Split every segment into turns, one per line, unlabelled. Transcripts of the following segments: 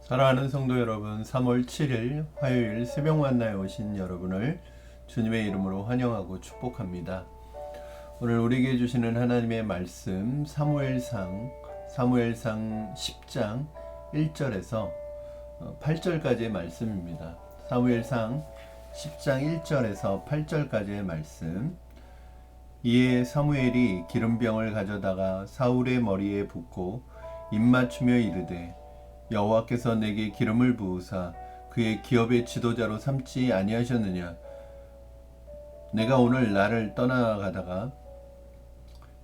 사랑하는 성도 여러분, 3월 7일 화요일 새벽 만나에 오신 여러분을 주님의 이름으로 환영하고 축복합니다. 오늘 우리에게 주시는 하나님의 말씀 사무엘상 10장 1절에서 8절까지의 말씀입니다. 사무엘상 10장 1절에서 8절까지의 말씀. 이에 사무엘이 기름병을 가져다가 사울의 머리에 붓고 입맞추며 이르되 여호와께서 내게 기름을 부으사 그의 기업의 지도자로 삼지 아니하셨느냐. 내가 오늘 나를 떠나가다가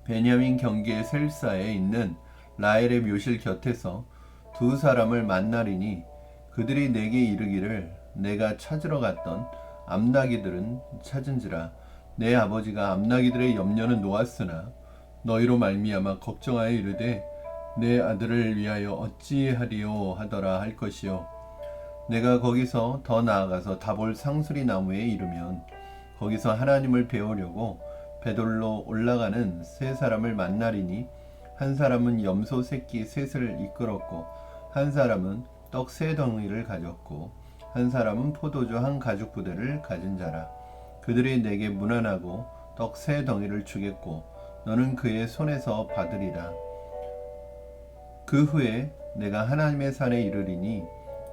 베냐민 경계의 셀사에 있는 라헬의 묘실 곁에서 두 사람을 만나리니 그들이 내게 이르기를 내가 찾으러 갔던 암나기들은 찾은지라. 내 아버지가 암나기들의 염려는 놓았으나 너희로 말미암아 걱정하여 이르되 내 아들을 위하여 어찌하리요 하더라 할 것이요. 내가 거기서 더 나아가서 다볼 상수리 나무에 이르면 거기서 하나님을 배우려고 베돌로 올라가는 세 사람을 만나리니 한 사람은 염소 새끼 셋을 이끌었고 한 사람은 떡 세 덩이를 가졌고 한 사람은 포도주 한 가죽 부대를 가진 자라. 그들이 내게 문안하고 떡 세 덩이를 주겠고 너는 그의 손에서 받으리라. 그 후에 내가 하나님의 산에 이르리니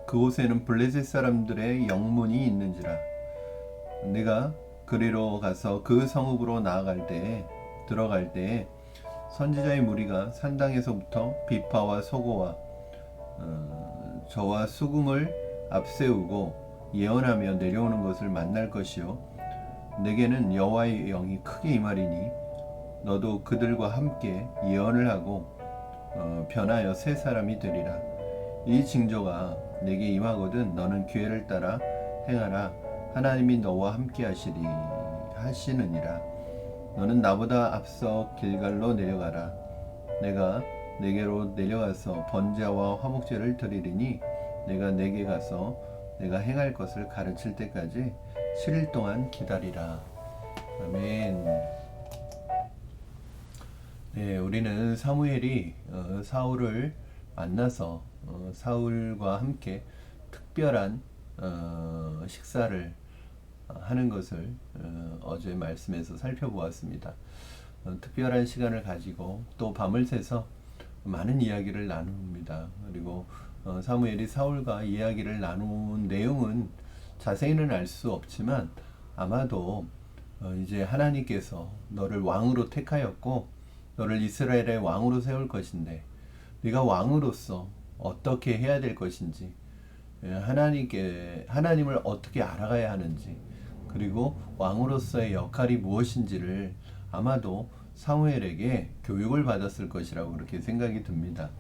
그곳에는 블레셋 사람들의 영문이 있는지라. 내가 그리로 가서 그 성읍으로 들어갈 때에 선지자의 무리가 산당에서부터 비파와 소고와 저와 수금을 앞세우고 예언하며 내려오는 것을 만날 것이요. 내게는 여호와의 영이 크게 임하리니 너도 그들과 함께 예언을 하고 변하여 새 사람이 되리라. 이 징조가 내게 임하거든 너는 기회를 따라 행하라. 하나님이 너와 함께 하시느니라. 너는 나보다 앞서 길갈로 내려가라. 내가 내게로 내려가서 번제와 화목제를 드리리니 내가 내게 가서 내가 행할 것을 가르칠 때까지 7일 동안 기다리라. 아멘. 네, 우리는 사무엘이 사울을 만나서 사울과 함께 특별한 식사를 하는 것을 어제 말씀에서 살펴보았습니다. 특별한 시간을 가지고 또 밤을 새서 많은 이야기를 나눕니다. 그리고 사무엘이 사울과 이야기를 나눈 내용은 자세히는 알 수 없지만 아마도 이제 하나님께서 너를 왕으로 택하였고 너를 이스라엘의 왕으로 세울 것인데 네가 왕으로서 어떻게 해야 될 것인지, 하나님을 어떻게 알아가야 하는지, 그리고 왕으로서의 역할이 무엇인지를 아마도 사무엘에게 교육을 받았을 것이라고 그렇게 생각이 듭니다.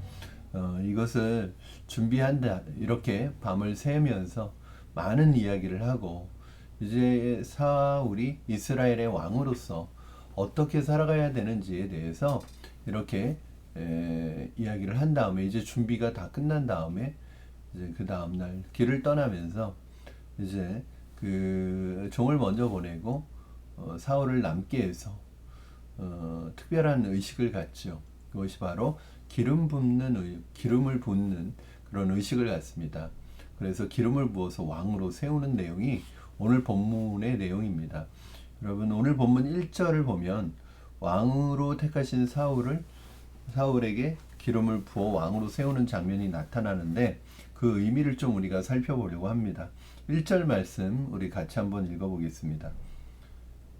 이것을 준비한다 이렇게 밤을 새면서 많은 이야기를 하고 이제 사울이 이스라엘의 왕으로서 어떻게 살아가야 되는지에 대해서 이렇게 이야기를 한 다음에 이제 준비가 다 끝난 다음에 이제 그 다음날 길을 떠나면서 이제 그 종을 먼저 보내고 사울을 남게 해서 특별한 의식을 갖죠. 그것이 바로 기름을 붓는 그런 의식을 갖습니다. 그래서 기름을 부어서 왕으로 세우는 내용이 오늘 본문의 내용입니다. 여러분, 오늘 본문 1절을 보면 왕으로 택하신 사울에게 기름을 부어 왕으로 세우는 장면이 나타나는데 그 의미를 좀 우리가 살펴보려고 합니다. 1절 말씀 우리 같이 한번 읽어보겠습니다.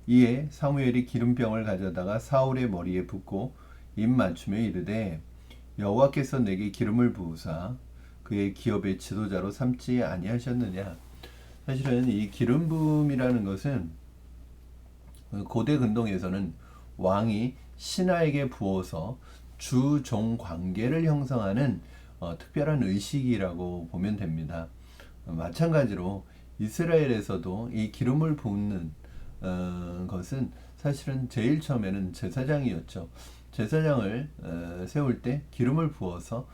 이에 사무엘이 기름병을 가져다가 사울의 머리에 붓고 입 맞추며 이르되 여호와께서 내게 기름을 부으사 그의 기업의 지도자로 삼지 아니하셨느냐. 사실은 이 기름 부음이라는 것은 고대 근동에서는 왕이 신하에게 부어서 주종 관계를 형성하는 특별한 의식이라고 보면 됩니다. 마찬가지로 이스라엘에서도 이 기름을 붓는 것은 사실은 제일 처음에는 제사장이었죠. 제사장을 세울 때 기름을 부어서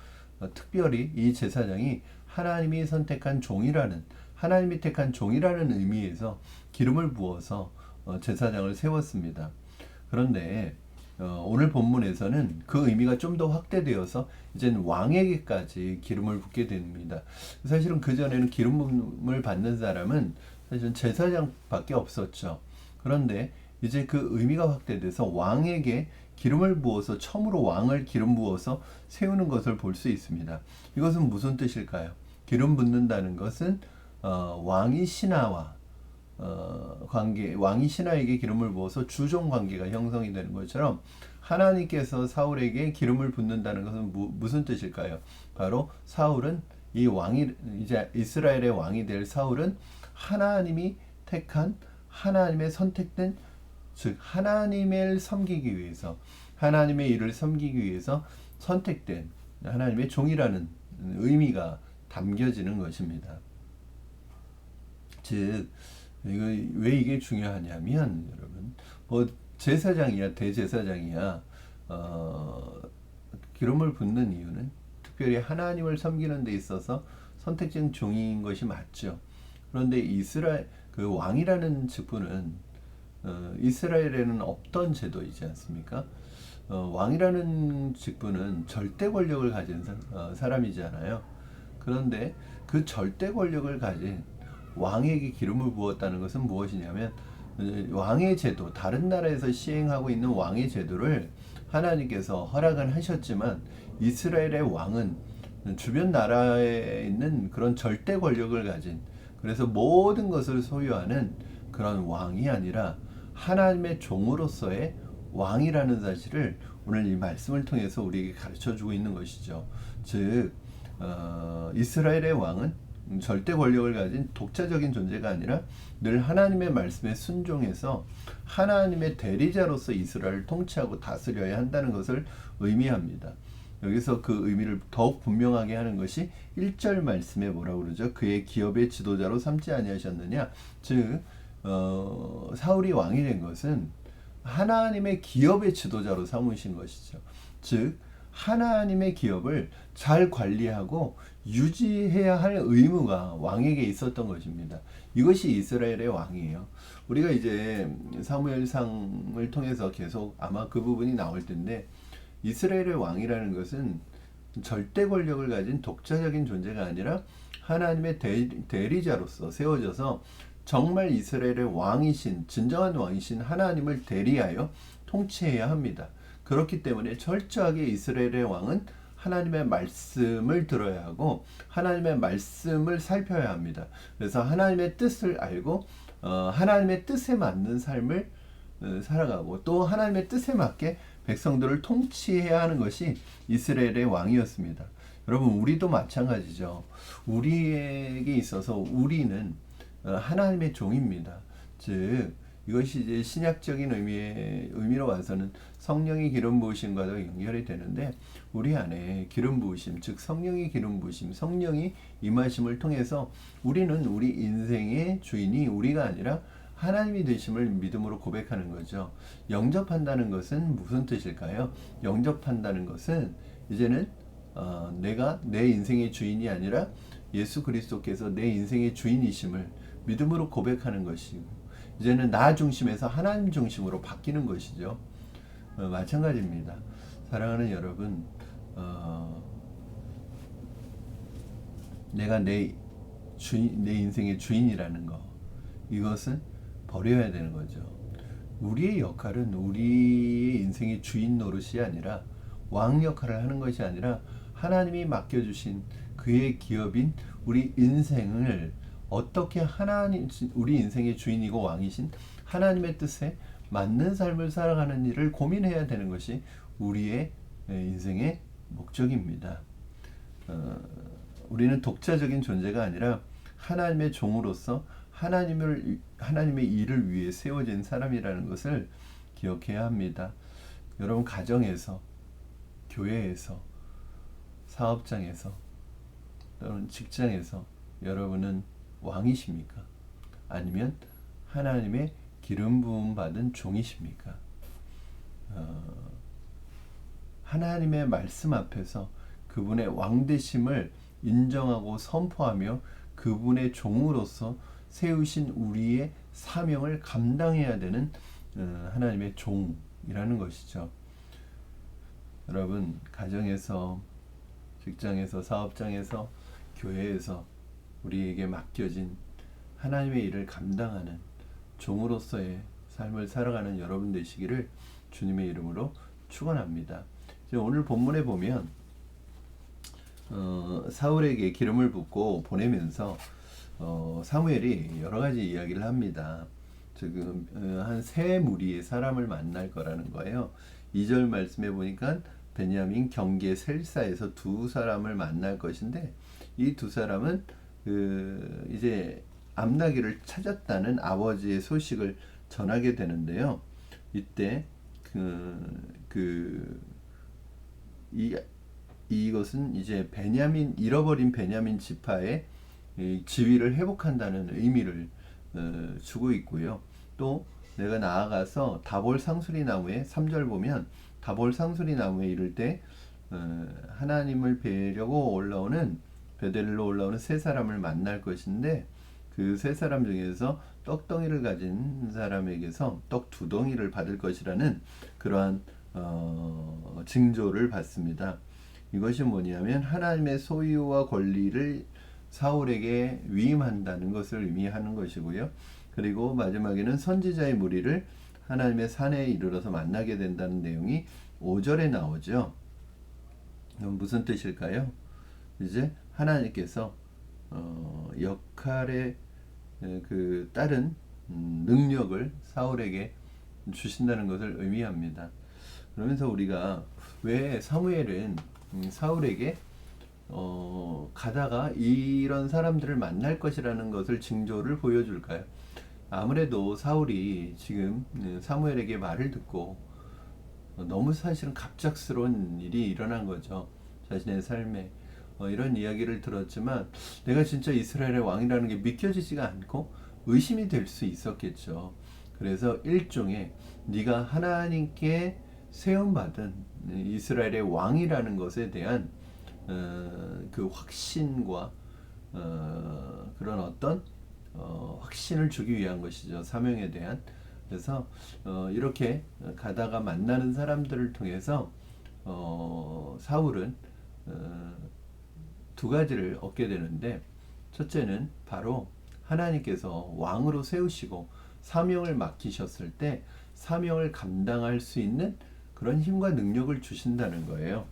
특별히 이 제사장이 하나님이 택한 종이라는 의미에서 기름을 부어서 제사장을 세웠습니다. 그런데 오늘 본문에서는 그 의미가 좀 더 확대되어서 이제는 왕에게까지 기름을 붓게 됩니다. 사실은 그전에는 기름을 받는 사람은 사실은 제사장밖에 없었죠. 그런데 이제 그 의미가 확대돼서 왕에게 기름을 부어서 처음으로 왕을 기름 부어서 세우는 것을 볼 수 있습니다. 이것은 무슨 뜻일까요? 기름 붓는다는 것은 왕이 신하와 관계, 왕이 신하에게 기름을 부어서 주종 관계가 형성이 되는 것처럼 하나님께서 사울에게 기름을 붓는다는 것은 무슨 뜻일까요? 바로 사울은 이 왕이 이제 이스라엘의 왕이 될 사울은 하나님이 택한 하나님의 선택된 즉 하나님을 섬기기 위해서 하나님의 일을 섬기기 위해서 선택된 하나님의 종이라는 의미가 담겨지는 것입니다. 즉 왜 이게 중요하냐면 여러분 뭐 제사장이야 대제사장이야 기름을 붓는 이유는 특별히 하나님을 섬기는 데 있어서 선택된 종인 것이 맞죠. 그런데 이스라엘 그 왕이라는 직분은 이스라엘에는 없던 제도이지 않습니까? 왕이라는 직분은 절대 권력을 가진 사람이잖아요. 그런데 그 절대 권력을 가진 왕에게 기름을 부었다는 것은 무엇이냐면 왕의 제도, 다른 나라에서 시행하고 있는 왕의 제도를 하나님께서 허락은 하셨지만 이스라엘의 왕은 주변 나라에 있는 그런 절대 권력을 가진 그래서 모든 것을 소유하는 그런 왕이 아니라 하나님의 종으로서의 왕이라는 사실을 오늘 이 말씀을 통해서 우리에게 가르쳐주고 있는 것이죠. 즉 이스라엘의 왕은 절대 권력을 가진 독자적인 존재가 아니라 늘 하나님의 말씀에 순종해서 하나님의 대리자로서 이스라엘을 통치하고 다스려야 한다는 것을 의미합니다. 여기서 그 의미를 더욱 분명하게 하는 것이 1절 말씀에 뭐라고 그러죠? 그의 기업의 지도자로 삼지 아니하셨느냐? 즉 사울이 왕이 된 것은 하나님의 기업의 지도자로 삼으신 것이죠. 즉 하나님의 기업을 잘 관리하고 유지해야 할 의무가 왕에게 있었던 것입니다. 이것이 이스라엘의 왕이에요. 우리가 이제 사무엘상을 통해서 계속 아마 그 부분이 나올 텐데 이스라엘의 왕이라는 것은 절대 권력을 가진 독자적인 존재가 아니라 하나님의 대리자로서 세워져서 정말 이스라엘의 왕이신 진정한 왕이신 하나님을 대리하여 통치해야 합니다. 그렇기 때문에 철저하게 이스라엘의 왕은 하나님의 말씀을 들어야 하고 하나님의 말씀을 살펴야 합니다. 그래서 하나님의 뜻을 알고 하나님의 뜻에 맞는 삶을 살아가고 또 하나님의 뜻에 맞게 백성들을 통치해야 하는 것이 이스라엘의 왕이었습니다. 여러분 우리도 마찬가지죠. 우리에게 있어서 우리는 하나님의 종입니다. 즉 이것이 이제 신약적인 의미로 와서는 성령의 기름 부으심과도 연결이 되는데 우리 안에 기름 부으심, 즉 성령의 기름 부으심, 성령이 임하심을 통해서 우리는 우리 인생의 주인이 우리가 아니라 하나님이 되심을 믿음으로 고백하는 거죠. 영접한다는 것은 무슨 뜻일까요? 영접한다는 것은 이제는 내가 내 인생의 주인이 아니라 예수 그리스도께서 내 인생의 주인이심을 믿음으로 고백하는 것이고 이제는 나 중심에서 하나님 중심으로 바뀌는 것이죠. 마찬가지입니다. 사랑하는 여러분, 내가 내 인생의 주인이라는 거, 이것은 버려야 되는 거죠. 우리의 역할은 우리의 인생의 주인 노릇이 아니라 왕 역할을 하는 것이 아니라 하나님이 맡겨주신 그의 기업인 우리 인생을 어떻게 우리 인생의 주인이고 왕이신 하나님의 뜻에 맞는 삶을 살아가는 일을 고민해야 되는 것이 우리의 인생의 목적입니다. 우리는 독자적인 존재가 아니라 하나님의 종으로서 하나님의 일을 위해 세워진 사람이라는 것을 기억해야 합니다. 여러분 가정에서, 교회에서, 사업장에서, 또는 직장에서 여러분은 왕이십니까? 아니면 하나님의 기름 부음 받은 종이십니까? 하나님의 말씀 앞에서 그분의 왕되심을 인정하고 선포하며 그분의 종으로서 세우신 우리의 사명을 감당해야 되는 하나님의 종이라는 것이죠. 여러분 가정에서, 직장에서, 사업장에서, 교회에서 우리에게 맡겨진 하나님의 일을 감당하는 종으로서의 삶을 살아가는 여러분 되시기를 주님의 이름으로 축원합니다. 오늘 본문에 보면 사울에게 기름을 붓고 보내면서 사무엘이 여러 가지 이야기를 합니다. 지금 한 세 무리의 사람을 만날 거라는 거예요. 2절 말씀에 보니까 베냐민 경계 셀사에서 두 사람을 만날 것인데, 이 두 사람은 이제 암나귀를 찾았다는 아버지의 소식을 전하게 되는데요. 이때 이것은 이제 잃어버린 베냐민 지파의 지위를 회복한다는 의미를 주고 있고요. 또 내가 나아가서 다볼 상수리 나무에 3절 보면 다볼 상수리 나무에 이를 때 하나님을 뵈려고 올라오는 베델로 올라오는 세 사람을 만날 것인데, 그 세 사람 중에서 떡덩이를 가진 사람에게서 떡 2덩이를 받을 것이라는 그러한 징조를 받습니다. 이것이 뭐냐면 하나님의 소유와 권리를 사울에게 위임한다는 것을 의미하는 것이고요. 그리고 마지막에는 선지자의 무리를 하나님의 산에 이르러서 만나게 된다는 내용이 5절에 나오죠. 무슨 뜻일까요? 이제 하나님께서 역할에 따른 능력을 사울에게 주신다는 것을 의미합니다. 그러면서 우리가 왜 사무엘은 사울에게 가다가 이런 사람들을 만날 것이라는 것을 징조를 보여줄까요? 아무래도 사울이 지금 사무엘에게 말을 듣고 너무 사실은 갑작스러운 일이 일어난 거죠. 자신의 삶에 이런 이야기를 들었지만 내가 진짜 이스라엘의 왕이라는 게 믿겨지지가 않고 의심이 될 수 있었겠죠. 그래서 일종의 네가 하나님께 세움받은 이스라엘의 왕이라는 것에 대한 그 확신과 그런 어떤 확신을 주기 위한 것이죠. 사명에 대한. 그래서 이렇게 가다가 만나는 사람들을 통해서 사울은 두 가지를 얻게 되는데, 첫째는 바로 하나님께서 왕으로 세우시고 사명을 맡기셨을 때 사명을 감당할 수 있는 그런 힘과 능력을 주신다는 거예요.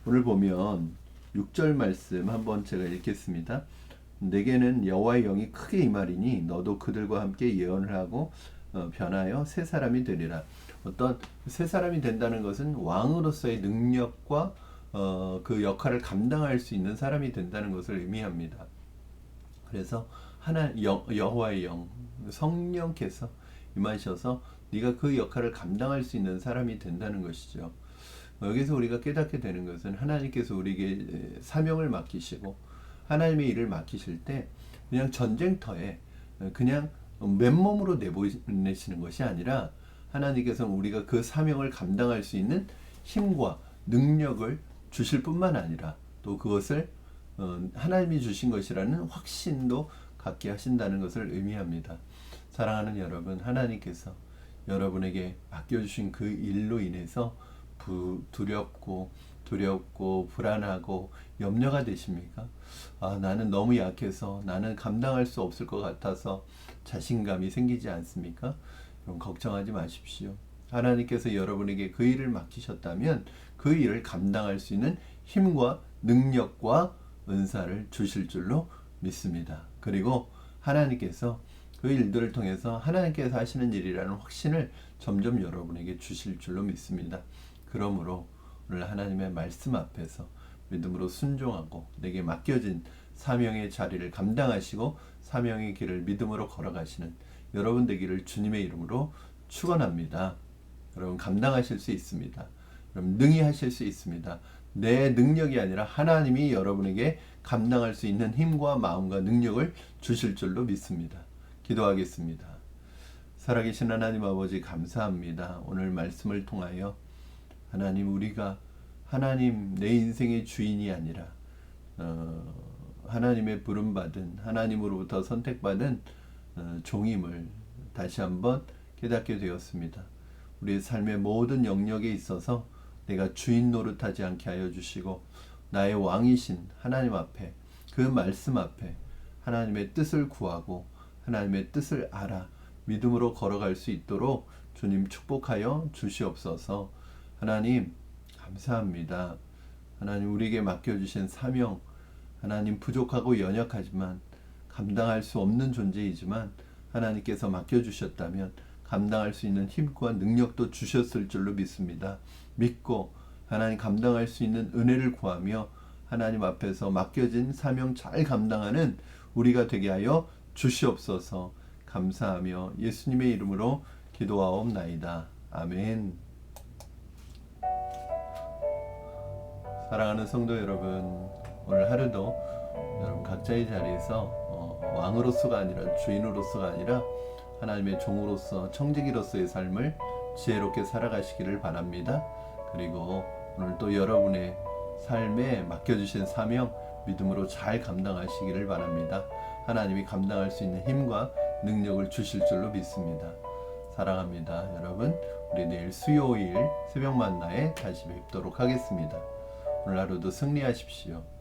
오늘 보면 6절 말씀 한번 제가 읽겠습니다. 내게는 여호와의 영이 크게 임하리니 너도 그들과 함께 예언을 하고 변하여 새 사람이 되리라. 어떤 새 사람이 된다는 것은 왕으로서의 능력과 그 역할을 감당할 수 있는 사람이 된다는 것을 의미합니다. 그래서 여호와의 영, 성령께서 임하셔서 네가 그 역할을 감당할 수 있는 사람이 된다는 것이죠. 여기서 우리가 깨닫게 되는 것은 하나님께서 우리에게 사명을 맡기시고 하나님의 일을 맡기실 때 그냥 전쟁터에 그냥 맨몸으로 내보내시는 것이 아니라 하나님께서 우리가 그 사명을 감당할 수 있는 힘과 능력을 주실 뿐만 아니라 또 그것을 하나님이 주신 것이라는 확신도 갖게 하신다는 것을 의미합니다. 사랑하는 여러분, 하나님께서 여러분에게 맡겨주신 그 일로 인해서 두렵고 불안하고 염려가 되십니까? 나는 너무 약해서 나는 감당할 수 없을 것 같아서 자신감이 생기지 않습니까? 그럼 걱정하지 마십시오. 하나님께서 여러분에게 그 일을 맡기셨다면 그 일을 감당할 수 있는 힘과 능력과 은사를 주실 줄로 믿습니다. 그리고 하나님께서 그 일들을 통해서 하나님께서 하시는 일이라는 확신을 점점 여러분에게 주실 줄로 믿습니다. 그러므로 오늘 하나님의 말씀 앞에서 믿음으로 순종하고 내게 맡겨진 사명의 자리를 감당하시고 사명의 길을 믿음으로 걸어가시는 여러분 되기를 주님의 이름으로 축원합니다. 여러분 감당하실 수 있습니다. 여러분 능히 하실 수 있습니다. 내 능력이 아니라 하나님이 여러분에게 감당할 수 있는 힘과 마음과 능력을 주실 줄로 믿습니다. 기도하겠습니다. 살아계신 하나님 아버지 감사합니다. 오늘 말씀을 통하여 하나님, 우리가 하나님 내 인생의 주인이 아니라 하나님의 부름받은, 하나님으로부터 선택받은 종임을 다시 한번 깨닫게 되었습니다. 우리의 삶의 모든 영역에 있어서 내가 주인 노릇하지 않게 하여 주시고 나의 왕이신 하나님 앞에 그 말씀 앞에 하나님의 뜻을 구하고 하나님의 뜻을 알아 믿음으로 걸어갈 수 있도록 주님 축복하여 주시옵소서. 하나님 감사합니다. 하나님 우리에게 맡겨주신 사명, 하나님 부족하고 연약하지만 감당할 수 없는 존재이지만 하나님께서 맡겨주셨다면 감당할 수 있는 힘과 능력도 주셨을 줄로 믿습니다. 믿고 하나님 감당할 수 있는 은혜를 구하며 하나님 앞에서 맡겨진 사명 잘 감당하는 우리가 되게 하여 주시옵소서. 감사하며 예수님의 이름으로 기도하옵나이다. 아멘. 사랑하는 성도 여러분, 오늘 하루도 여러분 각자의 자리에서 왕으로서가 아니라 주인으로서가 아니라 하나님의 종으로서 청지기로서의 삶을 지혜롭게 살아가시기를 바랍니다. 그리고 오늘 또 여러분의 삶에 맡겨주신 사명 믿음으로 잘 감당하시기를 바랍니다. 하나님이 감당할 수 있는 힘과 능력을 주실 줄로 믿습니다. 사랑합니다. 여러분, 우리 내일 수요일 새벽 만나에 다시 뵙도록 하겠습니다. 오늘 하루도 승리하십시오.